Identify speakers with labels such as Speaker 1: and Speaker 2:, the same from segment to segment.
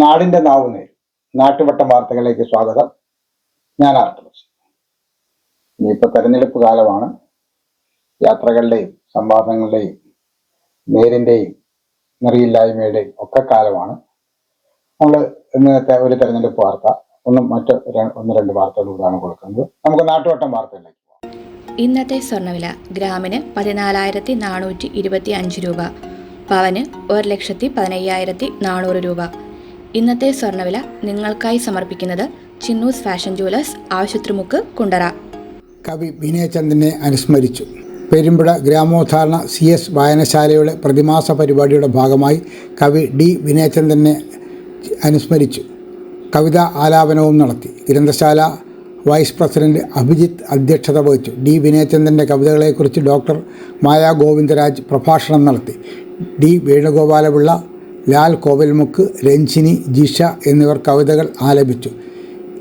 Speaker 1: നാടിന്റെ നാവുന്നേൽ നാട്ടുവട്ടം വാർത്തകളിലേക്ക് സ്വാഗതം. ഞാൻ ആർത്തവസ്. ഇനിയിപ്പോൾ തെരഞ്ഞെടുപ്പ് കാലമാണ്. യാത്രകളുടെയും സംവാദങ്ങളുടെയും നേരിന്റെയും നെറിയില്ലായ്മയുടെയും ഒക്കെ കാലമാണ്. നമ്മൾ ഇന്നത്തെ ഒരു തെരഞ്ഞെടുപ്പ് വാർത്ത ഒന്ന് രണ്ട് വാർത്തകളിലൂടെയാണ് കൊടുക്കുന്നത്. നമുക്ക് നാട്ടുവട്ടം വാർത്തകളിലേക്ക് പോകാം.
Speaker 2: ഇന്നത്തെ സ്വർണ്ണവില ഗ്രാമിന് 14,425 രൂപ, പവന് 1,15,400 രൂപ. ഇന്നത്തെ സ്വർണ്ണവില നിങ്ങൾക്കായി സമർപ്പിക്കുന്നത് ചിന്നൂസ് ഫാഷൻ ജുവലേഴ്സ്, ആശുപത്രിമുക്ക്, കുണ്ടറ.
Speaker 3: കവി വിനയചന്ദ്രനെ അനുസ്മരിച്ചു. പെരുമ്പുഴ ഗ്രാമോദ്ധാരണ CS വായനശാലയുടെ പ്രതിമാസ പരിപാടിയുടെ ഭാഗമായി കവി D. വിനയചന്ദ്രനെ അനുസ്മരിച്ചു. കവിതാ ആലാപനവും നടത്തി. ഗ്രന്ഥശാല വൈസ് പ്രസിഡന്റ് അഭിജിത്ത് അധ്യക്ഷത വഹിച്ചു. D. വിനയചന്ദ്രൻ്റെ കവിതകളെക്കുറിച്ച് ഡോക്ടർ മായ ഗോവിന്ദരാജ് പ്രഭാഷണം നടത്തി. D. വേണുഗോപാലപിള്ള, ലാൽ കോവിൽമുക്ക്, രഞ്ജിനി, ജിഷ എന്നിവർ കവിതകൾ ആലപിച്ചു.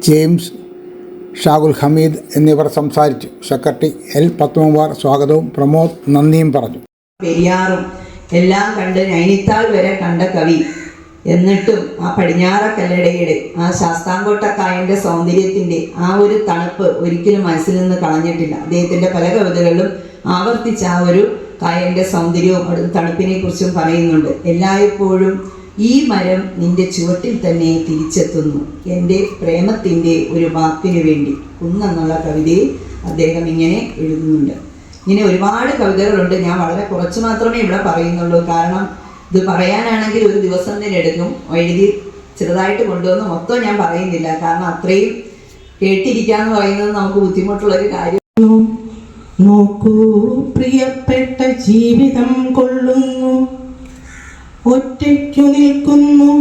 Speaker 3: ജെയിംസ്, ഷാഗുൽ ഹമീദ് എന്നിവർ സംസാരിച്ചു. Secretary L. പത്മകുമാർ സ്വാഗതവും പ്രമോദ് നന്ദിയും പറഞ്ഞു.
Speaker 4: പെരിയാറും എല്ലാം കണ്ട് നൈനിത്താൾ വരെ കണ്ട കവി, എന്നിട്ടും ആ പടിഞ്ഞാറക്കല്ലടയുടെ ആ ശാസ്താംകോട്ടക്കായൻ്റെ സൗന്ദര്യത്തിൻ്റെ ആ ഒരു തണുപ്പ് ഒരിക്കലും മനസ്സിൽ നിന്ന് കളഞ്ഞിട്ടില്ല. അദ്ദേഹത്തിൻ്റെ പല കവിതകളിലും ആവർത്തിച്ച ആ ഒരു കായൻ്റെ സൗന്ദര്യവും അവിടുത്തെ തണുപ്പിനെ കുറിച്ചും പറയുന്നുണ്ട്. എല്ലായ്പ്പോഴും ഈ മരം നിന്റെ ചുവട്ടിൽ തന്നെ തിരിച്ചെത്തുന്നു, എൻ്റെ പ്രേമത്തിൻ്റെ ഒരു വാക്കിനു വേണ്ടി കുന്നെന്നുള്ള കവിതയിൽ അദ്ദേഹം ഇങ്ങനെ എഴുതുന്നുണ്ട്. ഇങ്ങനെ ഒരുപാട് കവിതകളുണ്ട്. ഞാൻ വളരെ കുറച്ച് മാത്രമേ ഇവിടെ പറയുന്നുള്ളൂ. കാരണം ഇത് പറയാനാണെങ്കിൽ ഒരു ദിവസം തന്നെ എടുക്കും. എഴുതി ചെറുതായിട്ട് കൊണ്ടുവന്ന് മൊത്തം ഞാൻ പറയുന്നില്ല. കാരണം അത്രയും കേട്ടിരിക്കാന്ന് പറയുന്നത് നമുക്ക് ബുദ്ധിമുട്ടുള്ളൊരു കാര്യം.
Speaker 5: നോക്കൂ പ്രിയപ്പെട്ട, ജീവിതം കൊള്ളുന്നു, ഒറ്റയ്ക്കു നിൽക്കുന്നു,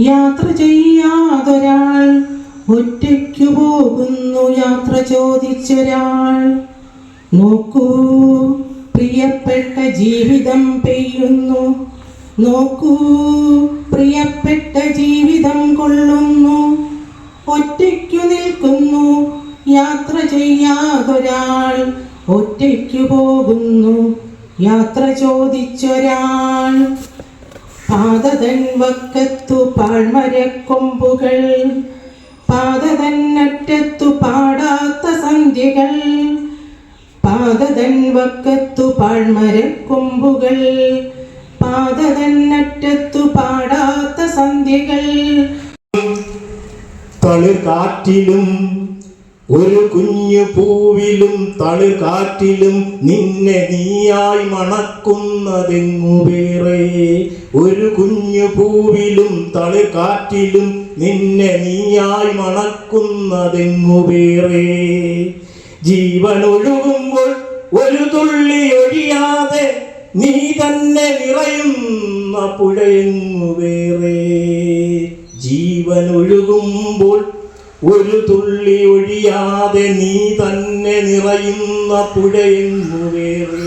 Speaker 5: യാത്ര ചെയ്യാതൊരാൾ, ഒറ്റയ്ക്കു പോകുന്നു, യാത്ര ചോദിച്ചൊരാൾ. നോക്കൂ പ്രിയപ്പെട്ട, ജീവിതം പെയ്യുന്നു, നോക്കൂ പ്രിയപ്പെട്ട, ജീവിതം കൊള്ളുന്നു, ഒറ്റയ്ക്കു നിൽക്കുന്നു, യാത്ര ചെയ്യാതൊരാൾ, ഒറ്റയ്ക്കു പോകുന്നു, യാത്ര ചോദിച്ചൊരാൾ. പാതതൻ വക്കത്തു പാഴ്മരക്കൊമ്പുകൾ, പാതതൻ അറ്റത്തു പാടാത്ത സന്ധ്യകൾ, പാതതൻ വക്കത്തു പാഴ്മരക്കൊമ്പുകൾ, പാതതൻ അറ്റത്തു പാടാത്ത സന്ധ്യകൾ.
Speaker 6: തളിർകാറ്റിലും ഒരു കുഞ്ഞു പൂവിലും തളിർകാറ്റിലും നിന്നെ നീയായി മണക്കുന്നതെങ്ങു വേറെ. ഒരു കുഞ്ഞു പൂവിലും തളിർകാറ്റിലും നിന്നെ നീയായി മണക്കുന്നതെങ്ങു വേറെ. ജീവനൊഴുകുമ്പോൾ ഒരു തുള്ളി ഒഴിയാതെ നീ തന്നെ നിറയുന്ന പുഴയെങ്ങു വേറെ. ജീവനൊഴുകുമ്പോൾ ഒരു തുള്ളി ഒഴിയാതെ നീ തന്നെ നിറയുന്ന പുഴയെങ്ങു വേറെ.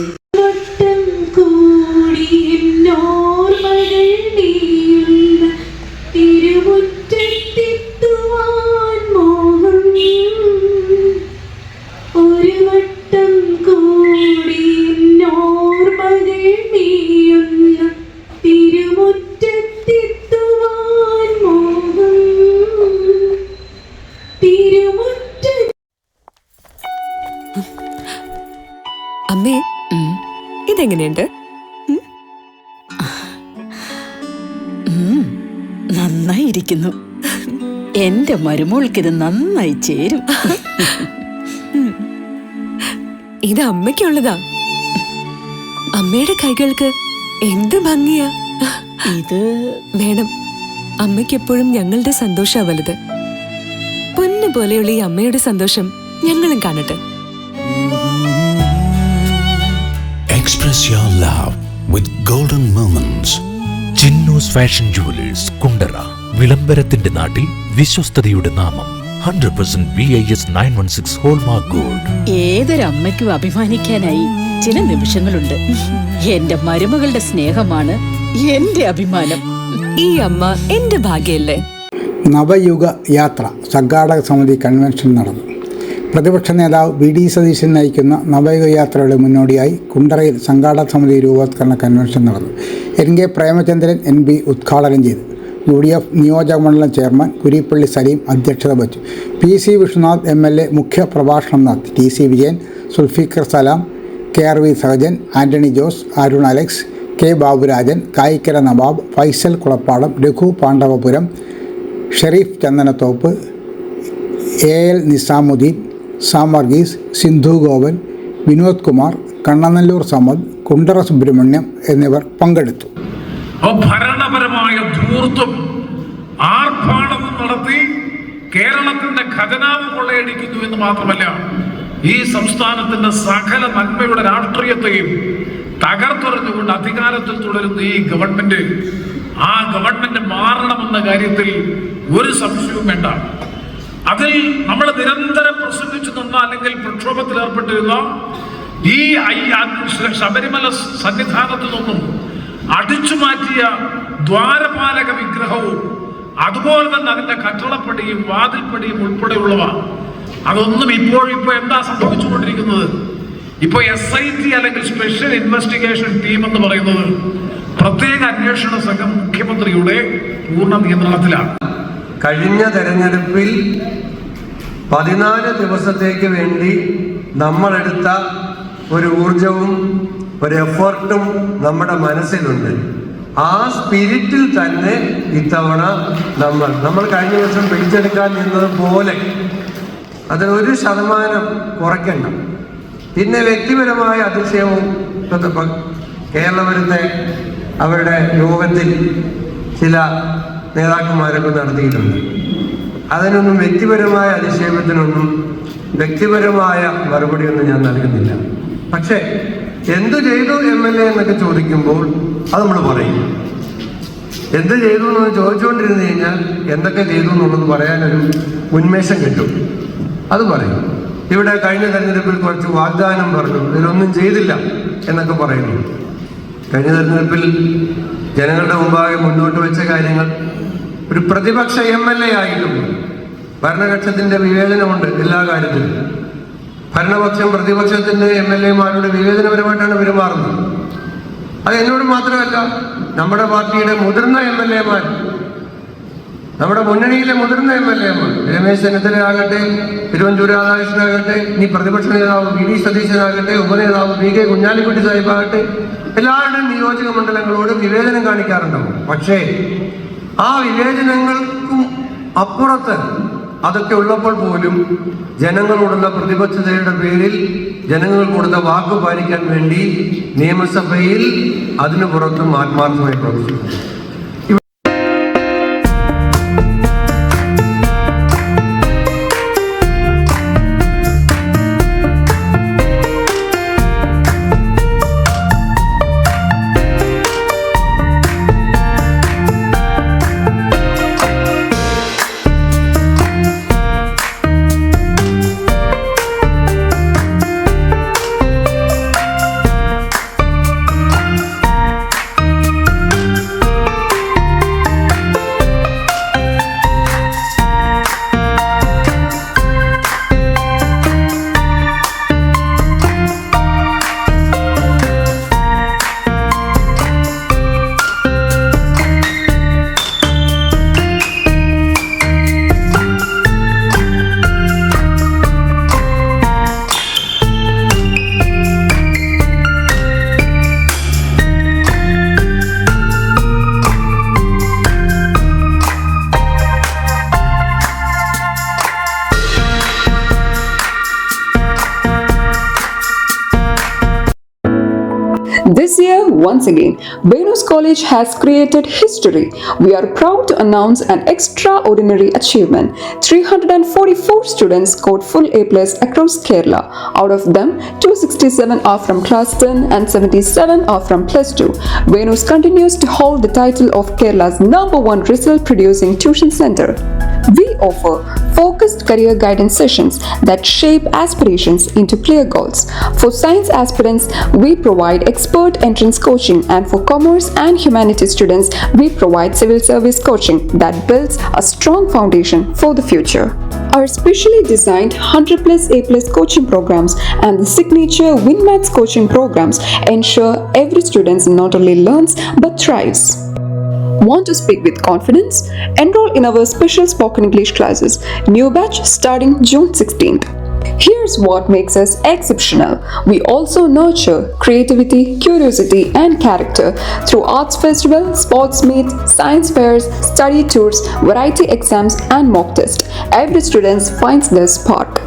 Speaker 7: അമ്മേ, ഇതെങ്ങനെയുണ്ട്?
Speaker 8: നന്നായിരിക്കുന്നു. എന്റെ മരുമോൾക്കിത് നന്നായി ചേരും.
Speaker 7: ഇത് അമ്മയ്ക്കുള്ളതാ. അമ്മയുടെ കൈകൾക്ക് എന്ത് ഭംഗിയാ.
Speaker 8: ഇത്
Speaker 7: വേണം. അമ്മയ്ക്കെപ്പോഴും ഞങ്ങളുടെ സന്തോഷാ വലുത്. പൊന്നു പോലെയുള്ള ഈ അമ്മയുടെ സന്തോഷം ഞങ്ങളും കാണട്ടെ.
Speaker 9: Express your love with golden moments. Chinnus fashion jewellers, Kundara. വിളംബരത്തിന്റെ നാട്ടിൽ വിശ്വസ്തതയുടെ നാമം. 100% BIS 916 ഹോൾമാർക്ക് ഗോൾഡ്.
Speaker 8: ഏതൊരമ്മയ്ക്കും അഭിമാനിക്കാനായി ചില നിമിഷങ്ങളുണ്ട്. എന്റെ മരുമകളുടെ സ്നേഹമാണ് എന്റെ അഭിമാനം.
Speaker 7: ഈ അമ്മ എന്റെ ഭാഗ്യല്ലേ.
Speaker 3: നവയുഗ യാത്ര സംഘാടക സമിതി കൺവെൻഷൻ നടന്നു. പ്രതിപക്ഷ നേതാവ് VD സതീശൻ നയിക്കുന്ന നവയുഗ യാത്രയുടെ മുന്നോടിയായി കുണ്ടറയിൽ സംഘാടക സമിതി രൂപവത്കരണ കൺവെൻഷൻ നടന്നു. NK പ്രേമചന്ദ്രൻ MP ഉദ്ഘാടനം ചെയ്തു. UDF നിയോജകമണ്ഡലം ചെയർമാൻ കുരിപ്പള്ളി സലീം അധ്യക്ഷത വഹിച്ചു. PC വിഷ്ണുനാഥ് MLA മുഖ്യ പ്രഭാഷണം നടത്തി. TC Vijayan, Sulfikar Salam, KRV Sahajan, Antony Jose, Arun Alex, K Baburajan, Kayikkara Navab, Faisal Kulappadam, Raghu Pandavapuram, Sherif Chandanathoppu, AL Nizamuddin, Sam Varghese, Sindhu Govan, Vinod Kumar, Kannanallur Samad, Kundara Subramanyam എന്നിവർ പങ്കെടുത്തു.
Speaker 10: ഭരണപരമായ ധൂർത്തും ആർഭാടവും നടത്തി കേരളത്തിന്റെ ഖജനാവ് കൊള്ളയടിക്കുന്നു എന്ന് മാത്രമല്ല, ഈ സംസ്ഥാനത്തിന്റെ സകല നന്മയുടെ രാഷ്ട്രീയത്തെയും തകർത്തെറിഞ്ഞുകൊണ്ട് അധികാരത്തിൽ തുടരുന്ന ഈ ഗവൺമെന്റ്, ആ ഗവൺമെന്റ് മാറണമെന്ന കാര്യത്തിൽ ഒരു സംശയവും വേണ്ട. അതിൽ നമ്മൾ നിരന്തരം പ്രസംഗിച്ചു നിന്ന അല്ലെങ്കിൽ പ്രക്ഷോഭത്തിൽ ഏർപ്പെട്ടിരുന്ന ഈ ശബരിമല സന്നിധാനത്തു നിന്നും അടിച്ചു മാറ്റിയ ദ്വാരപാലക വിഗ്രഹവും അതുപോലെ തന്നെ അതിന്റെ കട്ടളപ്പടിയും വാതിൽപ്പടിയും ഉൾപ്പെടെയുള്ളവ, അതൊന്നും ഇപ്പോഴിപ്പോ എന്താ സംഭവിച്ചുകൊണ്ടിരിക്കുന്നത്? ഇപ്പൊ SIT അല്ലെങ്കിൽ സ്പെഷ്യൽ ഇൻവെസ്റ്റിഗേഷൻ ടീം എന്ന് പറയുന്നത് പ്രത്യേക അന്വേഷണ സംഘം മുഖ്യമന്ത്രിയുടെ പൂർണ്ണ നിയന്ത്രണത്തിലാണ്.
Speaker 11: കഴിഞ്ഞ തെരഞ്ഞെടുപ്പിൽ 14 ദിവസത്തേക്ക് വേണ്ടി നമ്മളെടുത്ത ഒരു ഊർജവും ഒരു എഫേർട്ടും നമ്മുടെ മനസ്സിലുണ്ട്. ആ സ്പിരിറ്റിൽ തന്നെ ഇത്തവണ നമ്മൾ കഴിഞ്ഞ വർഷം പിടിച്ചെടുക്കാൻ നിന്നത് പോലെ അതിൽ 1% കുറയ്ക്കണ്ട. പിന്നെ വ്യക്തിപരമായ അതിശയവും കേരളപുരത്തെ അവരുടെ യോഗത്തിൽ ചില നേതാക്കന്മാരൊക്കെ നടത്തിയിട്ടുണ്ട്. അതിനൊന്നും വ്യക്തിപരമായ അതിശയത്തിനൊന്നും വ്യക്തിപരമായ മറുപടിയൊന്നും ഞാൻ നൽകുന്നില്ല. പക്ഷേ എന്തു ചെയ്തു MLA എന്നൊക്കെ ചോദിക്കുമ്പോൾ അത് നമ്മൾ പറയും. എന്ത് ചെയ്തു എന്ന് ചോദിച്ചുകൊണ്ടിരുന്നു കഴിഞ്ഞാൽ എന്തൊക്കെ ചെയ്തു എന്നുള്ളത് പറയാനൊരു ഉന്മേഷം കിട്ടും. അത് പറയും. ഇവിടെ കഴിഞ്ഞ തെരഞ്ഞെടുപ്പിൽ കുറച്ച് വാഗ്ദാനം പറഞ്ഞു, ഇതിലൊന്നും ചെയ്തില്ല എന്നൊക്കെ പറയുന്നു. കഴിഞ്ഞ തെരഞ്ഞെടുപ്പിൽ ജനങ്ങളുടെ മുമ്പാകെ മുന്നോട്ട് വെച്ച കാര്യങ്ങൾ ഒരു പ്രതിപക്ഷ MLA ആയിട്ടും ഭരണപക്ഷത്തിന്റെ വിവേചനമുണ്ട് എല്ലാ കാര്യത്തിലും. ഭരണപക്ഷം പ്രതിപക്ഷത്തിന്റെ MLA-മാരോട് വിവേചനപരമായിട്ടാണ് പെരുമാറുന്നത്. അത് എന്നോട് മാത്രമല്ല, നമ്മുടെ പാർട്ടിയുടെ മുതിർന്ന MLA-മാർ, നമ്മുടെ മുന്നണിയിലെ മുതിർന്ന MLA-മാർ, രമേശ് ചെന്നിത്തലയാകട്ടെ, തിരുവഞ്ചൂർ രാധാകൃഷ്ണനാകട്ടെ, ഇനി പ്രതിപക്ഷ നേതാവ് VD സതീശനാകട്ടെ, ഉപനേതാവ് PK കുഞ്ഞാലിക്കുട്ടി സാഹിബാകട്ടെ, എല്ലാവരുടെയും നിയോജക മണ്ഡലങ്ങളോട് വിവേചനം കാണിക്കാറുണ്ടാവും. പക്ഷേ ആ വിവേചനങ്ങൾക്കും അപ്പുറത്ത് അതൊക്കെ ഉള്ളപ്പോൾ പോലും ജനങ്ങളോടുള്ള പ്രതിബദ്ധതയുടെ പേരിൽ ജനങ്ങൾ കൊടുത്ത വാക്ക് പാലിക്കാൻ വേണ്ടി നിയമസഭയിൽ അതിനു പുറത്തും ആത്മാർത്ഥമായി പ്രവർത്തിച്ചു.
Speaker 12: This year, once again, Venus College has created history. We are proud to announce an extraordinary achievement. 344 students scored full A+ across Kerala. Out of them, 267 are from Class 10 and 77 are from Plus 2. Venus continues to hold the title of Kerala's #1 result-producing tuition center. We offer focused career guidance sessions that shape aspirations into clear goals. For science aspirants, we provide expert entrance coaching, and for commerce and humanities students, we provide civil service coaching that builds a strong foundation for the future. Our specially designed 100+ A+ coaching programs and the signature WinMaths coaching programs ensure every student not only learns but thrives. Want to speak with confidence? Enroll in our special spoken English classes. New batch starting June 16th. Here's what makes us exceptional. We also nurture creativity, curiosity, and character through arts festival, sports meets, science fairs, study tours, variety exams, and mock tests. Every student finds their spark.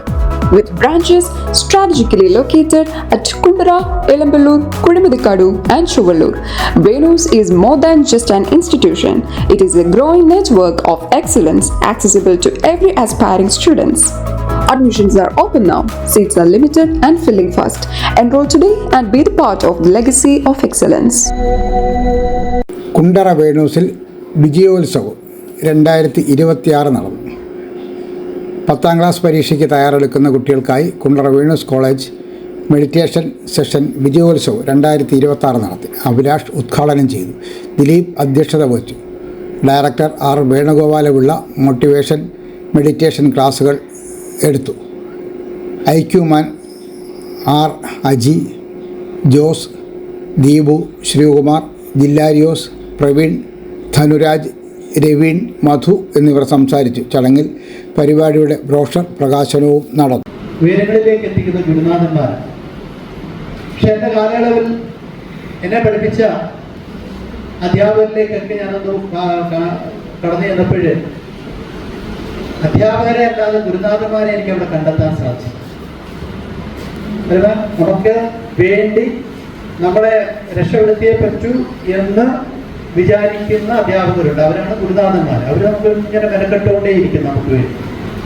Speaker 12: With branches strategically located at Kundara, Elamballur, Kudimadikadu, and Chuvallur, Venus is more than just an institution. It is a growing network of excellence accessible to every aspiring students. Admissions are open now. Seats are limited and filling fast. Enroll today and be the part of the legacy of excellence.
Speaker 3: Kundara വേണൂസിൽ വിജയോത്സവം 2026 നടന്നു. 10ാം class പരീക്ഷയ്ക്ക് തയ്യാറെടുക്കുന്ന കുട്ടികൾക്കായി Kundara Venus college meditation session Vijayolsavam 2026 നടത്തി. അഭിലാഷ് ഉദ്ഘാടനം ചെയ്തു. ദിലീപ് അധ്യക്ഷത വഹിച്ചു. Director R Venugopalapilla motivation meditation ക്ലാസുകൾ എടുത്തു. ഐക്യുമാൻ ആർ അജി, ജോസ്, ദീപു, ശ്രീകുമാർ, ജില്ലാരിയോസ്, പ്രവീൺ, ധനുരാജ്, രവീൺ, മധു എന്നിവർ സംസാരിച്ചു. ചടങ്ങിൽ പരിപാടിയുടെ ബ്രോഷർ പ്രകാശനവും നടന്നു.
Speaker 13: ഉയരങ്ങളിലേക്ക് എത്തിക്കുന്ന ഗുരുനാഥന്മാർ. പക്ഷെ എൻ്റെ കാലയളവിൽ എന്നെ പഠിപ്പിച്ച അധ്യാപകരിലേക്കൊക്കെ ഞാനൊന്ന് കടന്നു ചെന്നപ്പോൾ അധ്യാപകരെ അല്ലാതെ ഗുരുനാഥന്മാരെ എനിക്ക് അവിടെ കണ്ടെത്താൻ സാധിച്ചു. നമുക്ക് വേണ്ടി നമ്മളെ രക്ഷപ്പെടുത്തിയേ പറ്റൂ എന്ന് വിചാരിക്കുന്ന അധ്യാപകരുണ്ട്. അവരാണ് ഗുരുനാഥന്മാർ. അവർ നമുക്ക് ഇങ്ങനെ മെനക്കെട്ടുകൊണ്ടേയിരിക്കും നമുക്ക് വേണ്ടി.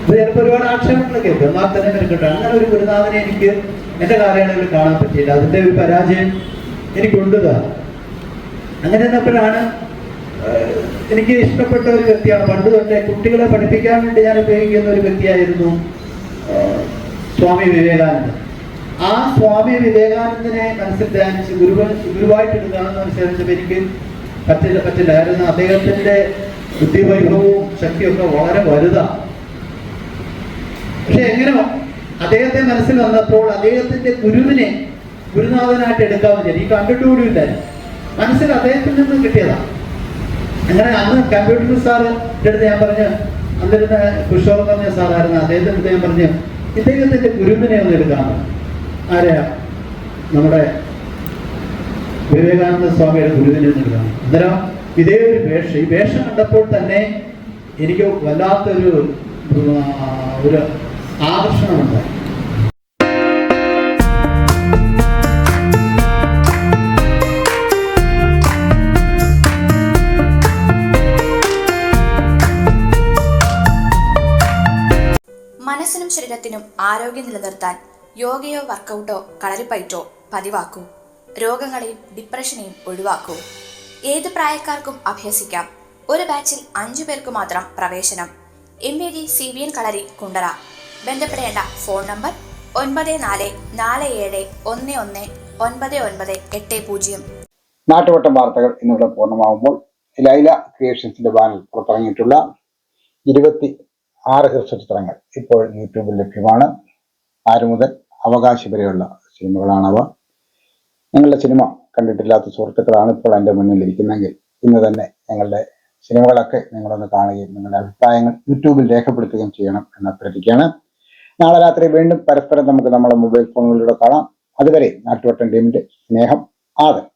Speaker 13: അത് ചിലപ്പോൾ ഒരുപാട് ആക്ഷേപങ്ങൾ കേൾക്കും, എന്നാൽ തന്നെ മെനക്കെട്ടു. അങ്ങനെ ഒരു ഗുരുനാഥനെ എനിക്ക് എൻ്റെ കാലയളവിൽ കാണാൻ പറ്റിയില്ല. അതിൻ്റെ ഒരു പരാജയം എനിക്കുണ്ടതാണ്. അങ്ങനെ നിന്നപ്പോഴാണ് എനിക്ക് ഇഷ്ടപ്പെട്ട ഒരു വ്യക്തിയാണ്. പണ്ട് തൊട്ടേ കുട്ടികളെ പഠിപ്പിക്കാൻ വേണ്ടി ഞാൻ ഉപയോഗിക്കുന്ന ഒരു വ്യക്തിയായിരുന്നു സ്വാമി വിവേകാനന്ദൻ. ആ സ്വാമി വിവേകാനന്ദനെ മനസ്സിൽ ധ്യാനിച്ച് ഗുരുവായിട്ട് എടുക്കുകയാണെന്ന് മനസ്സിലാച്ചപ്പോൾ എനിക്ക് പറ്റില്ലായിരുന്നു. അദ്ദേഹത്തിൻ്റെ ബുദ്ധിവൈഭവവും ശക്തിയൊക്കെ വളരെ വലുതാണ്. പക്ഷെ എങ്ങനെയോ അദ്ദേഹത്തെ മനസ്സിൽ വന്നപ്പോൾ അദ്ദേഹത്തിൻ്റെ ഗുരുവിനെ ഗുരുനാഥനായിട്ട് എടുക്കാമെന്ന് വിചാരിച്ചു. ഈ കണ്ടിട്ടുകൂടിയില്ലായിരുന്നു, മനസ്സിൽ അദ്ദേഹത്തിൽ നിന്ന് കിട്ടിയതാണ്. അങ്ങനെ അന്ന് കമ്പ്യൂട്ടർ സാറിൻ്റെ അടുത്ത് ഞാൻ പറഞ്ഞു, അന്നിരുന്ന കുഷോർ പറഞ്ഞ സാറായിരുന്നു, അദ്ദേഹത്തിൻ്റെ അടുത്ത് ഞാൻ പറഞ്ഞു ഇദ്ദേഹത്തിൻ്റെ ഗുരുവിനെ ഒന്ന് എടുക്കാമോ. ആരെയാ? നമ്മുടെ വിവേകാനന്ദ സ്വാമിയുടെ ഗുരുവിനെ ഒന്ന് എടുക്കാം. അന്നേരം ഇതേ ഒരു വേഷം, ഈ വേഷം കണ്ടപ്പോൾ തന്നെ എനിക്ക് വല്ലാത്തൊരു ആകർഷണമുണ്ടായി.
Speaker 2: മനസ്സിനും ശരീരത്തിനും ആരോഗ്യം നിലനിർത്താൻ യോഗയോ വർക്കൗട്ടോ കളരിപ്പയറ്റോ പതിവാക്കൂ. രോഗങ്ങളെയും ഡിപ്രഷനെയും ഒഴിവാക്കൂ. ഏത് പ്രായക്കാർക്കും അഭ്യസിക്കാം. ഒരു ബാച്ചിൽ 5 പേർക്ക് മാത്രം പ്രവേശനം. MAD CBN കളരി കുണ്ടറ. ബന്ധപ്പെടേണ്ട ഫോൺ നമ്പർ 9447119980.
Speaker 1: നാട്ടുവട്ടം വാർത്തകൾ ഇന്നിവിടെ പൂർണ്ണമാകുമ്പോൾ ലൈല ക്രിയേഷൻസിന്റെ ബാനർ പുറത്തിറങ്ങിയിട്ടുള്ള 26 ഹ്രസ്വചിത്രങ്ങൾ ഇപ്പോൾ യൂട്യൂബിൽ ലഭ്യമാണ്. 6 മുതൽ അവകാശി വരെയുള്ള സിനിമകളാണവ. ഞങ്ങളുടെ സിനിമ കണ്ടിട്ടില്ലാത്ത സുഹൃത്തുക്കളാണ് ഇപ്പോൾ എൻ്റെ മുന്നിൽ ഇരിക്കുന്നെങ്കിൽ ഇന്ന് തന്നെ ഞങ്ങളുടെ സിനിമകളൊക്കെ നിങ്ങളൊന്ന് കാണുകയും നിങ്ങളുടെ അഭിപ്രായങ്ങൾ യൂട്യൂബിൽ രേഖപ്പെടുത്തുകയും ചെയ്യണം എന്ന് അഭ്യർത്ഥിക്കുകയാണ്. നാളെ രാത്രി വീണ്ടും പരസ്പരം നമുക്ക് നമ്മുടെ മൊബൈൽ ഫോണുകളിലൂടെ കാണാം. അതുവരെ നാട്ടുവട്ടം ടീമിന്റെ സ്നേഹം, ആദരം.